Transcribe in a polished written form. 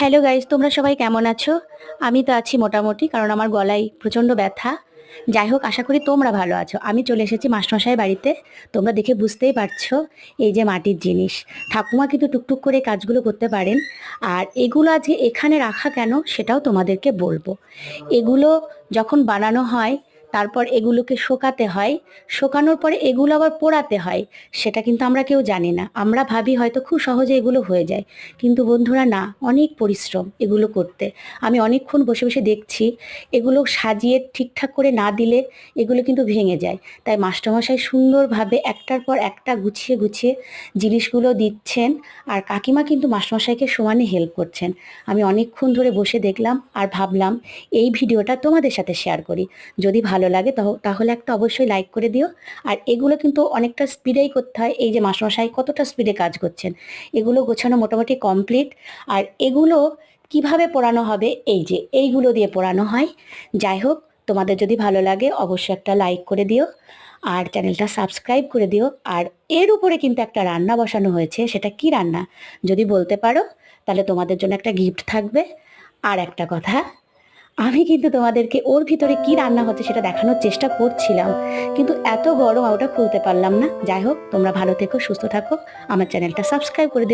Hello guys, তোমরা সবাই কেমন আছো? আমি তো আছি মোটামুটি, কারণ আমার গলায় প্রচণ্ড ব্যথা। যাই হোক, আশা করি তোমরা ভালো আছো। আমি চলে এসেছি মাস্টারমশাই বাড়িতে। তোমরা দেখে বুঝতেই পারছো, এই যে মাটির জিনিস। ঠাকুমা কিন্তু টুকটুক করে কাজগুলো করতে পারেন। আর এগুলো আজকে এখানে রাখা কেন সেটাও তোমাদেরকে বলবো। এগুলো যখন বানানো হয়, তারপর এগুলোকে শোকাতে হয়। শোকানোর পরে এগুলো আবার পোড়াতে হয়। সেটা কিন্তু আমরা কেউ জানি না। আমরা ভাবি হয়তো খুব সহজে এগুলো হয়ে যায়, কিন্তু বন্ধুরা না, অনেক পরিশ্রম এগুলো করতে। আমি অনেকক্ষণ বসে বসে দেখছি, এগুলো সাজিয়ে ঠিকঠাক করে না দিলে এগুলো কিন্তু ভেঙে যায়। তাই মাস্টারমশাই সুন্দরভাবে একটার পর একটা গুছিয়ে গুছিয়ে জিনিসগুলো দিচ্ছেন। আর কাকিমা কিন্তু মাস্টারমশাইকে সমানে হেল্প করছেন। আমি অনেকক্ষণ ধরে বসে দেখলাম আর ভাবলাম এই ভিডিওটা তোমাদের সাথে শেয়ার করি। যদি ভালো লাগে তাহলে একটা অবশ্যই লাইক করে দিও। আর এগুলো কিন্তু অনেকটা স্পিডেই করতে হয়। এই যে মাস্টারমশাই কতটা স্পিডে কাজ করছেন। এগুলো গোছানো মোটামুটি কমপ্লিট। আর এগুলো কিভাবে পোড়ানো হবে, এই যে এইগুলো দিয়ে পোড়ানো হয়। যাই হোক, তোমাদের যদি ভালো লাগে অবশ্যই একটা লাইক করে দিও আর চ্যানেলটা সাবস্ক্রাইব করে দিও। আর এর উপরে কিন্তু একটা রান্না বসানো হয়েছে, সেটা কি রান্না যদি বলতে পারো তাহলে তোমাদের জন্য একটা গিফট থাকবে। আর একটা কথা, আমি কিন্তু তোমাদেরকে ওর ভিতরে কি রান্না হচ্ছে সেটা দেখানোর চেষ্টা করছিলাম, কিন্তু এত গরম ওটা খুলতে পারলাম না। যাই হোক, তোমরা ভালো থেকো, সুস্থ থাকো, আমার চ্যানেলটা সাবস্ক্রাইব করে দিও।